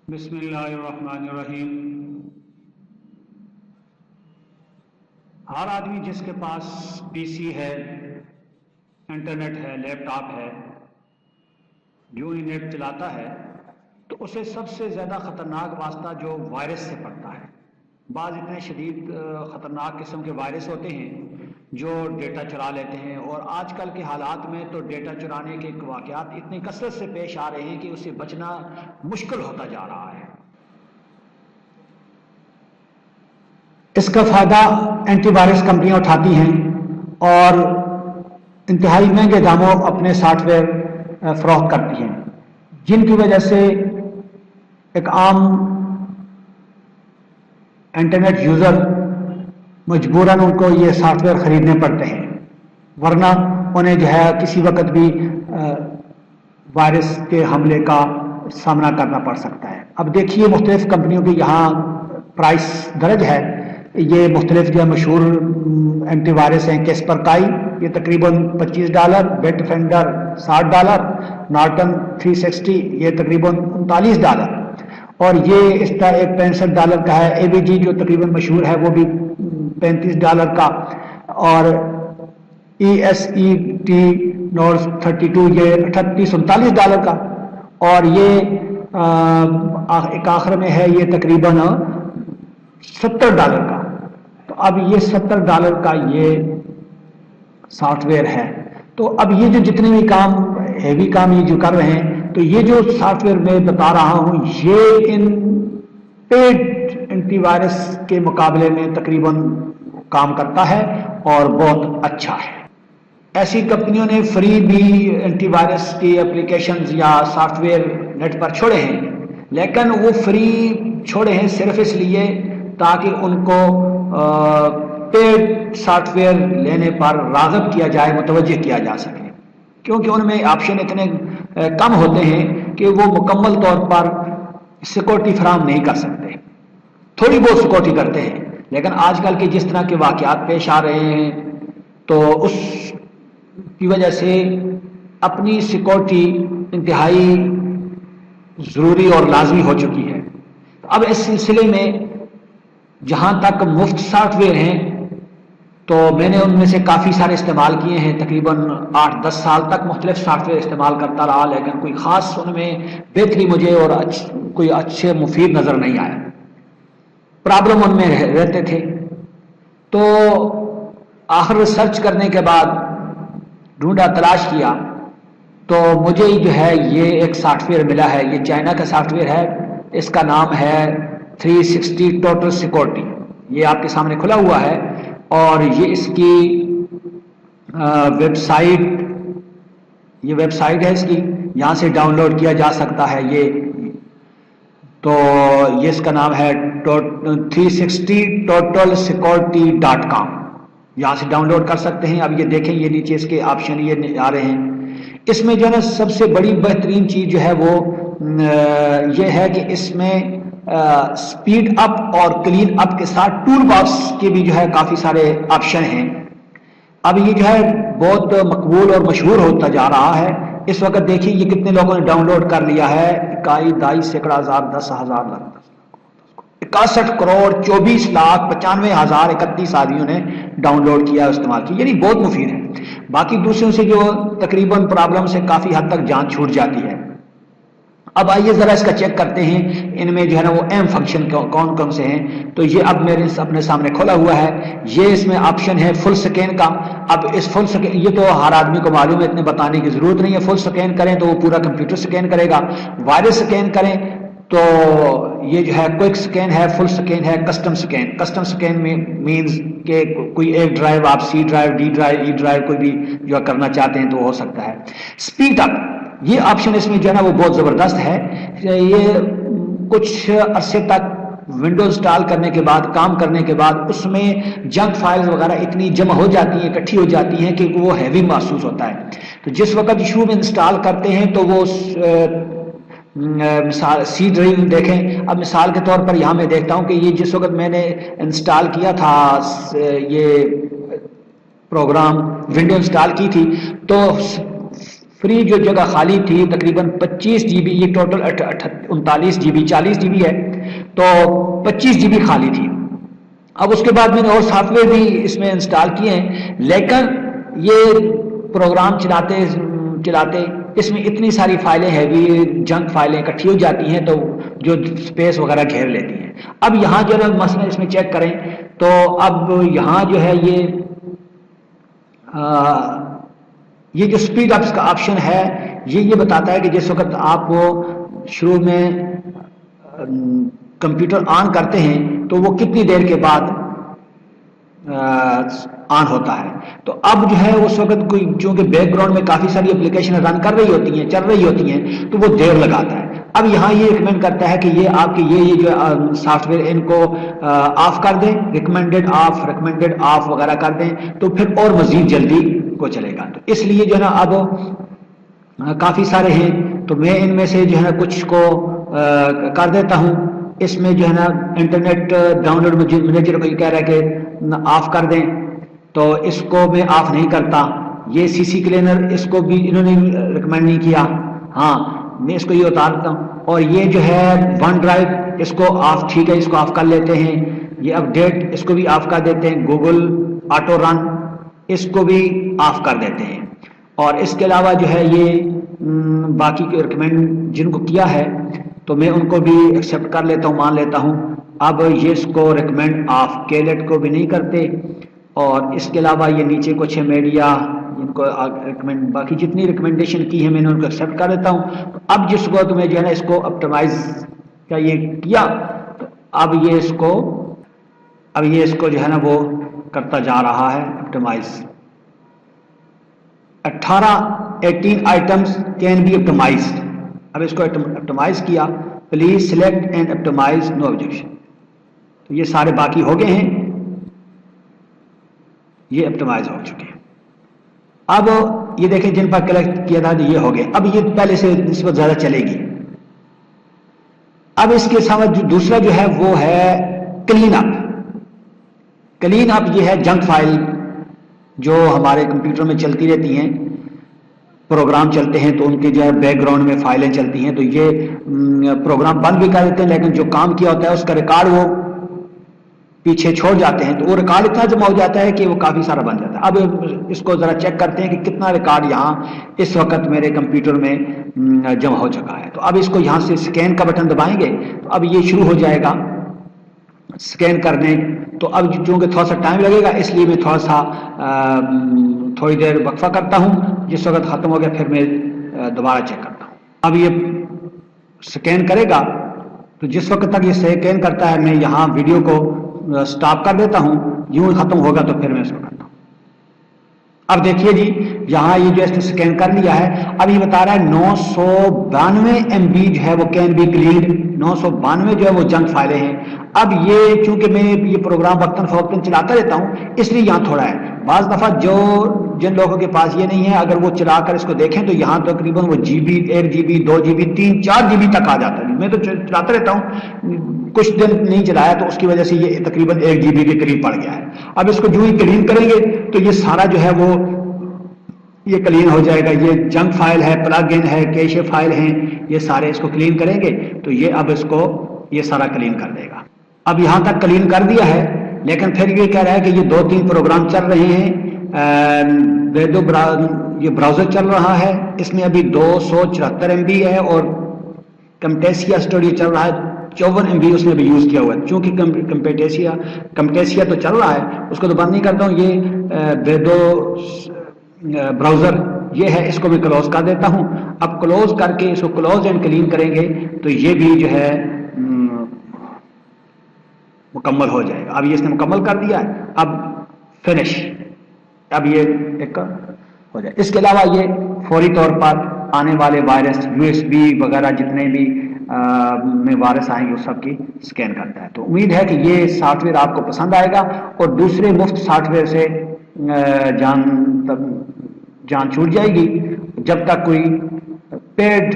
بسم اللہ الرحمن الرحیم۔ ہر آدمی جس کے پاس پی سی ہے، انٹرنیٹ ہے، لیپ ٹاپ ہے، جو ہی نیٹ چلاتا ہے تو اسے سب سے زیادہ خطرناک واسطہ جو وائرس سے پڑتا ہے۔ بعض اتنے شدید خطرناک قسم کے وائرس ہوتے ہیں جو ڈیٹا چرا لیتے ہیں، اور آج کل کے حالات میں تو ڈیٹا چرانے کے واقعات اتنی کثرت سے پیش آ رہے ہیں کہ اس سے بچنا مشکل ہوتا جا رہا ہے۔ اس کا فائدہ اینٹی وائرس کمپنیاں اٹھاتی ہیں اور انتہائی مہنگے داموں اپنے سافٹ ویئر فروخت کرتی ہیں، جن کی وجہ سے ایک عام انٹرنیٹ یوزر مجبوراً ان کو یہ سافٹ ویئر خریدنے پڑتے ہیں، ورنہ انہیں جو ہے کسی وقت بھی وائرس کے حملے کا سامنا کرنا پڑ سکتا ہے۔ اب دیکھیے مختلف کمپنیوں کی یہاں پرائس درج ہے۔ یہ مختلف جو مشہور اینٹی وائرس ہیں، کیسپرکائی یہ تقریباً $25، بیٹ ڈیفینڈر $60، نارٹن 360 یہ تقریباً $39، اور یہ اس طرح ایک $65 کا ہے۔ اے بی جی جو تقریباً مشہور ہے وہ بھی $35 کا، اور ای ایس ای ٹی نورس 32 یہ $38-39 کا، اور یہ ایک آخر میں ہے یہ تقریباً $70 کا۔ تو اب یہ $70 کا یہ سافٹ ویئر ہے۔ تو اب یہ جو جتنے بھی کام ہیوی کام یہ جو کر رہے ہیں، تو یہ جو سافٹ ویئر میں بتا رہا ہوں یہ ان پیڈ اینٹی وائرس کے مقابلے میں تقریباً کام کرتا ہے اور بہت اچھا ہے۔ ایسی کمپنیوں نے فری بھی اینٹی وائرس کی اپلیکیشنز یا سافٹ ویئر نیٹ پر چھوڑے ہیں، لیکن وہ فری چھوڑے ہیں صرف اس لیے تاکہ ان کو پیڈ سافٹ ویئر لینے پر راغب کیا جائے، متوجہ کیا جا سکے، کیونکہ ان میں آپشن اتنے کم ہوتے ہیں کہ وہ مکمل طور پر سیکورٹی فراہم نہیں کر سکتے۔ تھوڑی بہت سیکورٹی کرتے ہیں، لیکن آج کل کے جس طرح کے واقعات پیش آ رہے ہیں تو اس کی وجہ سے اپنی سیکورٹی انتہائی ضروری اور لازمی ہو چکی ہے۔ اب اس سلسلے میں جہاں تک مفت سافٹ ویئر ہیں تو میں نے ان میں سے کافی سارے استعمال کیے ہیں، تقریباً 8-10 سال تک مختلف سافٹ ویئر استعمال کرتا رہا، لیکن کوئی خاص ان میں بہتری مجھے اور کوئی اچھے مفید نظر نہیں آیا۔ پرابلم ان میں رہتے تھے، تو آخر سرچ کرنے کے بعد ڈھونڈا، تلاش کیا، تو مجھے جو ہے یہ ایک سافٹ ویئر ملا ہے۔ یہ چائنا کا سافٹ ویئر ہے، اس کا نام ہے 360 ٹوٹل سیکورٹی۔ یہ آپ کے سامنے کھلا ہوا ہے، اور یہ اس کی ویب سائٹ، یہ ویب سائٹ ہے اس کی، یہاں سے ڈاؤن لوڈ کیا جا سکتا ہے۔ یہ تو یہ اس کا نام ہے 360totalsecurity.com، یہاں سے ڈاؤن لوڈ کر سکتے ہیں۔ اب یہ دیکھیں، یہ نیچے اس کے آپشن یہ آ رہے ہیں۔ اس میں جو ہے نا سب سے بڑی بہترین چیز جو ہے وہ یہ ہے کہ اس میں سپیڈ اپ اور کلین اپ کے ساتھ ٹول باکس کے بھی جو ہے کافی سارے آپشن ہیں۔ اب یہ جو ہے بہت مقبول اور مشہور ہوتا جا رہا ہے۔ اس وقت دیکھیے یہ کتنے لوگوں نے ڈاؤن لوڈ کر لیا ہے، 61,000 61 کروڑ 24,95,031 آدمیوں نے ڈاؤن لوڈ کیا، استعمال کیا، یعنی بہت مفید ہے۔ باقی دوسروں سے جو تقریباً پرابلم سے کافی حد تک جان چھوٹ جاتی ہے۔ اب آئیے ذرا اس کا چیک کرتے ہیں، ان میں جو ہے نا وہ اہم فنکشن کون کون سے ہیں۔ تو یہ اب میرے اپنے سامنے کھولا ہوا ہے، یہ اس میں آپشن ہے فل سکین کا۔ اب اس فل سکین، یہ تو ہر آدمی کو معلوم ہے، اتنے بتانے کی ضرورت نہیں ہے۔ فل سکین کریں تو وہ پورا کمپیوٹر سکین کرے گا۔ وائرس سکین کریں تو یہ جو ہے کوئک سکین ہے، فل سکین ہے، کسٹم سکین۔ کسٹم سکین میں مینز کہ کوئی ایک ڈرائیو آپ سی ڈرائیو، ڈی ڈرائیو، ای ڈرائیو کوئی بھی جو کرنا چاہتے ہیں تو ہو سکتا ہے۔ سپیڈ اپ، یہ آپشن اس میں جو ہے نا وہ بہت زبردست ہے۔ یہ کچھ عرصے تک ونڈوز انسٹال کرنے کے بعد، کام کرنے کے بعد، اس میں جنک فائلز وغیرہ اتنی جمع ہو جاتی ہیں، اکٹھی ہو جاتی ہیں کہ وہ ہیوی محسوس ہوتا ہے۔ تو جس وقت شروع میں انسٹال کرتے ہیں تو وہ مثال سی ڈرائیو دیکھیں۔ اب مثال کے طور پر یہاں میں دیکھتا ہوں کہ یہ جس وقت میں نے انسٹال کیا تھا، یہ پروگرام ونڈو انسٹال کی تھی، تو فری جو جگہ خالی تھی تقریباً 25 جی بی، یہ total 39 G B 40 G B ہے، تو 25 جی بی خالی تھی۔ اب اس کے بعد میں نے اور سافٹ ویئر بھی اس میں انسٹال کیے ہیں، لیکن یہ پروگرام چلاتے اس میں اتنی ساری فائلیں ہیوی جنک فائلیں اکٹھی ہو جاتی ہیں، تو جو اسپیس وغیرہ گھیر لیتی ہیں۔ اب یہاں جو ہے مثلا اس میں چیک کریں تو اب یہاں جو ہے یہ جو اسپیڈ اپس کا آپشن ہے یہ بتاتا ہے کہ جس وقت آپ وہ شروع میں کمپیوٹر آن کرتے ہیں تو وہ کتنی دیر کے بعد آن ہوتا ہے۔ تو اب جو ہے اس وقت کوئی چونکہ بیک گراؤنڈ میں کافی ساری اپلیکیشن رن کر رہی ہوتی ہیں، چل رہی ہوتی ہیں، تو وہ دیر لگاتا ہے۔ اب یہاں یہ ریکمینڈ کرتا ہے کہ یہ آپ کے یہ جو سافٹ ویئر ان کو آف کر دیں، ریکمینڈڈ آف وغیرہ کر دیں، تو پھر اور مزید جلدی کو چلے گا۔ تو اس لیے جو ہے نا اب کافی سارے ہیں، تو میں ان میں سے جو ہے نا کچھ کو کر دیتا ہوں۔ اس میں جو ہے نا انٹرنیٹ ڈاؤن لوڈ مینیجر کو یہ کہہ رہا ہے کہ آف کر دیں، تو اس کو میں آف نہیں کرتا۔ یہ سی سی کلینر اس کو بھی انہوں نے ریکمینڈ نہیں کیا، ہاں میں اس کو یہ اتار دیتا ہوں۔ اور یہ جو ہے ون ڈرائیو اس کو آف، ٹھیک ہے اس کو آف کر لیتے ہیں۔ یہ اپ ڈیٹ اس کو بھی آف کر دیتے ہیں۔ گوگل آٹو رن اس کو بھی آف کر دیتے ہیں۔ اور اس کے علاوہ جو ہے یہ باقی کے ریکمینڈ جن کو کیا ہے تو میں ان کو بھی ایکسیپٹ کر لیتا ہوں، مان لیتا ہوں۔ اب یہ اس کو ریکمینڈ آف کیلٹ کو بھی نہیں کرتے، اور اس کے علاوہ یہ نیچے کچھ میڈیا جن کو ریکمینڈ باقی جتنی ریکمینڈیشن کی ہے میں نے ان کو ایکسیپٹ کر دیتا ہوں۔ تو اب جس کو تمہیں جو ہے نا اس کو اپٹیمائز کا یہ کیا، تو اب یہ اس کو جو ہے نا وہ کرتا جا رہا ہے optimize. 18 items can be optimized. اب اس کو اپٹیمائز کیا، please select and optimize no objection, تو یہ سارے باقی ہو گئے ہیں، یہ اپٹیمائز ہو چکے ہیں۔ اب یہ دیکھیں جن پر کلک کیا تھا یہ ہو گئے، اب یہ پہلے سے نسبت زیادہ چلے گی۔ اب اس کے ساتھ جو دوسرا جو ہے وہ ہے کلین اپ۔ کلین اپ یہ ہے جنک فائل جو ہمارے کمپیوٹر میں چلتی رہتی ہیں، پروگرام چلتے ہیں تو ان کے جو ہے بیک گراؤنڈ میں فائلیں چلتی ہیں، تو یہ پروگرام بند بھی کر دیتے ہیں، لیکن جو کام کیا ہوتا ہے اس کا ریکارڈ وہ پیچھے چھوڑ جاتے ہیں، تو وہ ریکارڈ اتنا جمع ہو جاتا ہے کہ وہ کافی سارا بن جاتا ہے۔ اب اس کو ذرا چیک کرتے ہیں کہ کتنا ریکارڈ یہاں اس وقت میرے کمپیوٹر میں جمع ہو چکا ہے۔ تو اب اس کو یہاں سے اسکین کا بٹن دبائیں گے تو اب یہ شروع ہو جائے گا اسکین کرنے۔ تو اب چونکہ تھوڑا سا ٹائم لگے گا اس لیے میں تھوڑی دیر وقفہ کرتا ہوں، جس وقت ختم ہو گیا پھر میں دوبارہ چیک کرتا ہوں۔ اب یہ اسکین کرے گا، تو جس وقت تک یہ اسکین کرتا ہے میں یہاں ویڈیو کو سٹاپ کر دیتا ہوں، یوں ہی ختم ہوگا تو پھر میں اس کو کرتا ہوں۔ اب دیکھیے جی یہاں یہ جو اسکین کر لیا ہے، اب یہ بتا رہا ہے 992 MB جو ہے وہ کین بی کلیئرڈ، 992 جو ہے وہ جنک فائلیں ہیں۔ اب یہ چونکہ میں یہ پروگرام وقتاً فوقتاً چلاتا رہتا ہوں اس لیے یہاں تھوڑا ہے۔ بعض دفعہ جن لوگوں کے پاس یہ نہیں ہے اگر وہ چلا کر اس کو دیکھیں تو یہاں تقریباً وہ G B 1 GB 2 GB 3 4 GB تک آ جاتا ہے۔ میں تو چلاتا رہتا ہوں، کچھ دن نہیں چلایا تو اس کی وجہ سے یہ تقریباً 1 GB کے قریب پڑ گیا ہے۔ اب اس کو جو ہی کلین کریں گے تو یہ سارا جو ہے وہ یہ کلین ہو جائے گا۔ یہ جنک فائل ہے، پلگ ان ہے، کیشے فائل ہیں، یہ سارے اس کو کلین کریں گے تو یہ اب اس کو یہ سارا کلین کر دے گا۔ اب یہاں تک کلین کر دیا ہے، لیکن پھر یہ کہہ رہا ہے کہ یہ 2-3 پروگرام چل رہے ہیں۔ یہ براؤزر چل رہا ہے، اس میں ابھی 274 MB ہے، اور کمٹیسیا اسٹوڈیو چل رہا ہے 54 MB اس نے بھی یوز کیا ہوا ہے۔ چونکہ کمٹیسیا تو چل رہا ہے اس کو تو بند نہیں کرتا ہوں، یہ براؤزر یہ ہے، اس کو میں کلوز کر دیتا ہوں۔ اب کلوز کر کے اس کو کلوز اینڈ کلین کریں گے تو یہ بھی جو ہے مکمل ہو جائے گا۔ اب یہ اس نے مکمل کر دیا ہے، اب فنش، اب یہ ایک ہو جائے۔ اس کے علاوہ یہ فوری طور پر آنے والے وائرس USB وغیرہ جتنے بھی میں وائرس آئیں گے اس سب کی اسکین کرتا ہے۔ تو امید ہے کہ یہ سافٹ ویئر آپ کو پسند آئے گا، اور دوسرے مفت سافٹ ویئر سے جان چھوٹ جائے گی جب تک کوئی پیڈ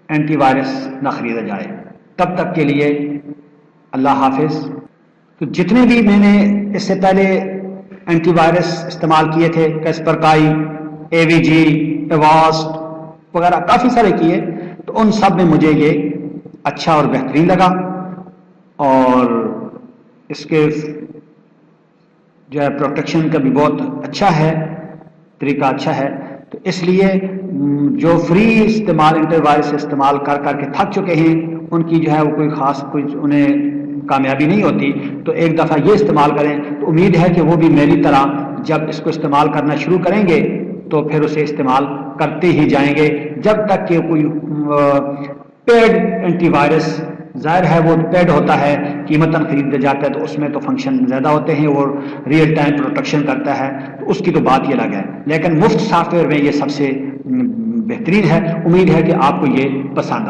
اینٹی وائرس نہ خریدا جائے۔ تب تک کے لیے اللہ حافظ۔ تو جتنے بھی میں نے اس سے پہلے اینٹی وائرس استعمال کیے تھے، کیسپرکائی AVG, Avast وغیرہ کافی سارے کیے، تو ان سب میں مجھے یہ اچھا اور بہترین لگا، اور اس کے جو ہے پروٹیکشن کا بھی بہت اچھا ہے، طریقہ اچھا ہے. تو اس لیے جو فری استعمال انٹر وائرس استعمال کر کر کے تھک چکے ہیں، ان کی جو ہے وہ کوئی خاص انہیں کامیابی نہیں ہوتی، تو ایک دفعہ یہ استعمال کریں. تو امید ہے کہ وہ بھی میری طرح جب اس کو استعمال کرنا شروع کریں گے تو پھر اسے استعمال کرتے ہی جائیں گے، جب تک کہ کوئی پیڈ اینٹی وائرس، ظاہر ہے وہ پیڈ ہوتا ہے، قیمتاً خریدا جاتا ہے، تو اس میں تو فنکشن زیادہ ہوتے ہیں اور ریئل ٹائم پروٹیکشن کرتا ہے، تو اس کی تو بات یہ الگ ہے، لیکن مفت سافٹ ویئر میں یہ سب سے بہترین ہے. امید ہے کہ آپ کو یہ پسند